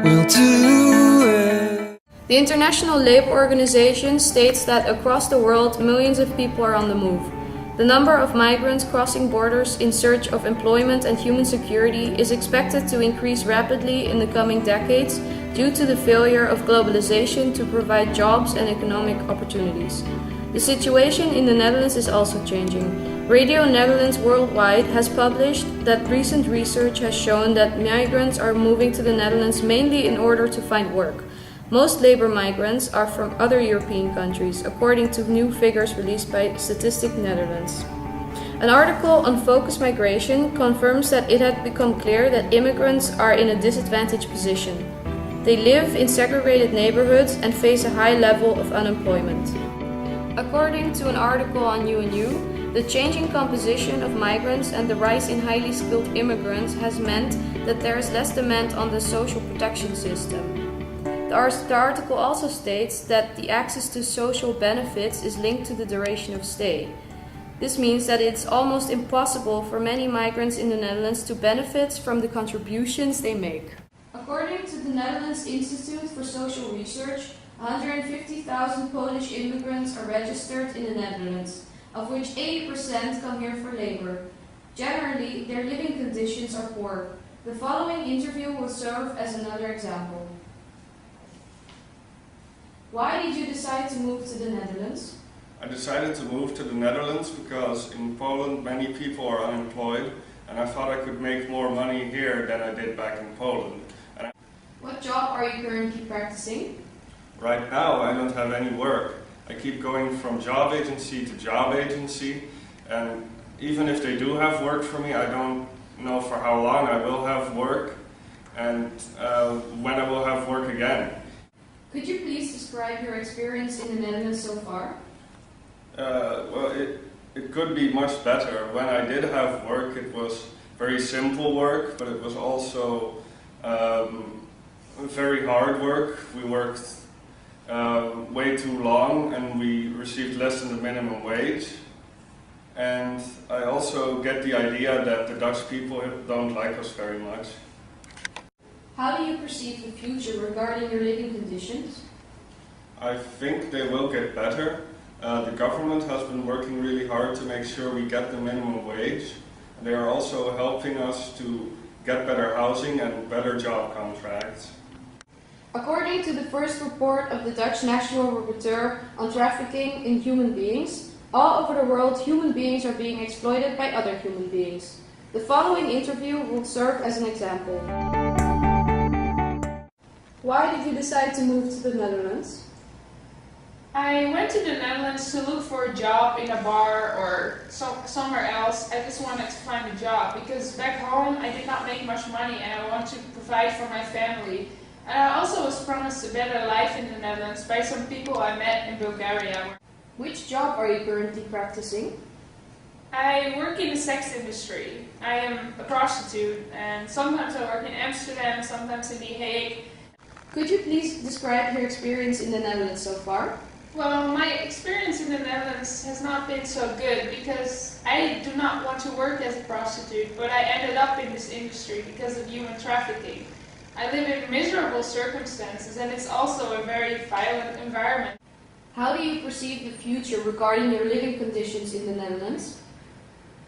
we'll do it. The International Labour Organization states that across the world, millions of people are on the move. The number of migrants crossing borders in search of employment and human security is expected to increase rapidly in the coming decades due to the failure of globalization to provide jobs and economic opportunities. The situation in the Netherlands is also changing. Radio Netherlands Worldwide has published that recent research has shown that migrants are moving to the Netherlands mainly in order to find work. Most labor migrants are from other European countries, according to new figures released by Statistics Netherlands. An article on Focus Migration confirms that it had become clear that immigrants are in a disadvantaged position. They live in segregated neighborhoods and face a high level of unemployment. According to an article on UNU, the changing composition of migrants and the rise in highly skilled immigrants has meant that there is less demand on the social protection system. The article also states that the access to social benefits is linked to the duration of stay. This means that it's almost impossible for many migrants in the Netherlands to benefit from the contributions they make. According to the Netherlands Institute for Social Research, 150,000 Polish immigrants are registered in the Netherlands, of which 80% come here for labor. Generally, their living conditions are poor. The following interview will serve as another example. Why did you decide to move to the Netherlands? I decided to move to the Netherlands because in Poland many people are unemployed and I thought I could make more money here than I did back in Poland. What job are you currently practicing? Right now I don't have any work. I keep going from job agency to job agency, and even if they do have work for me, I don't know for how long I will have work and when I will have work again. Could you please describe your experience in the Netherlands so far? Well, it could be much better. When I did have work, it was very simple work, but it was also very hard work. We worked way too long and we received less than the minimum wage. And I also get the idea that the Dutch people don't like us very much. How do you perceive the future regarding your living conditions? I think they will get better. The government has been working really hard to make sure we get the minimum wage. They are also helping us to get better housing and better job contracts. According to the first report of the Dutch National Rapporteur on Trafficking in Human Beings, all over the world human beings are being exploited by other human beings. The following interview will serve as an example. Why did you decide to move to the Netherlands? I went to the Netherlands to look for a job in a bar or somewhere else. I just wanted to find a job because back home I did not make much money and I want to provide for my family. And I also was promised a better life in the Netherlands by some people I met in Bulgaria. Which job are you currently practicing? I work in the sex industry. I am a prostitute and sometimes I work in Amsterdam, sometimes in The Hague. Could you please describe your experience in the Netherlands so far? Well, my experience in the Netherlands has not been so good because I do not want to work as a prostitute, but I ended up in this industry because of human trafficking. I live in miserable circumstances and it's also a very violent environment. How do you perceive the future regarding your living conditions in the Netherlands?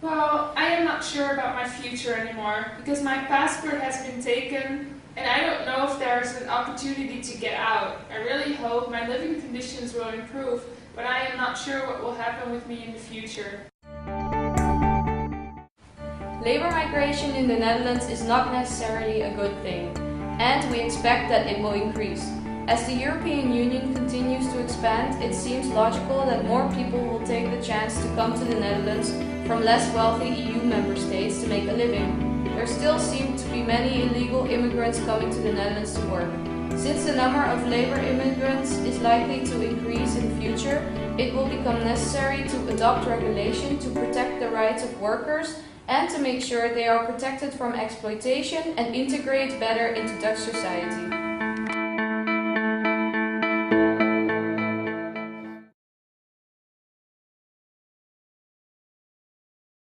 Well, I am not sure about my future anymore because my passport has been taken and I don't know if there's an opportunity to get out. I really hope my living conditions will improve, but I am not sure what will happen with me in the future. Labor migration in the Netherlands is not necessarily a good thing, and we expect that it will increase. As the European Union continues to expand, it seems logical that more people will take the chance to come to the Netherlands from less wealthy EU member states to make a living. There still seem to be many illegal immigrants coming to the Netherlands to work. Since the number of labor immigrants is likely to increase in the future, it will become necessary to adopt regulation to protect the rights of workers and to make sure they are protected from exploitation and integrate better into Dutch society.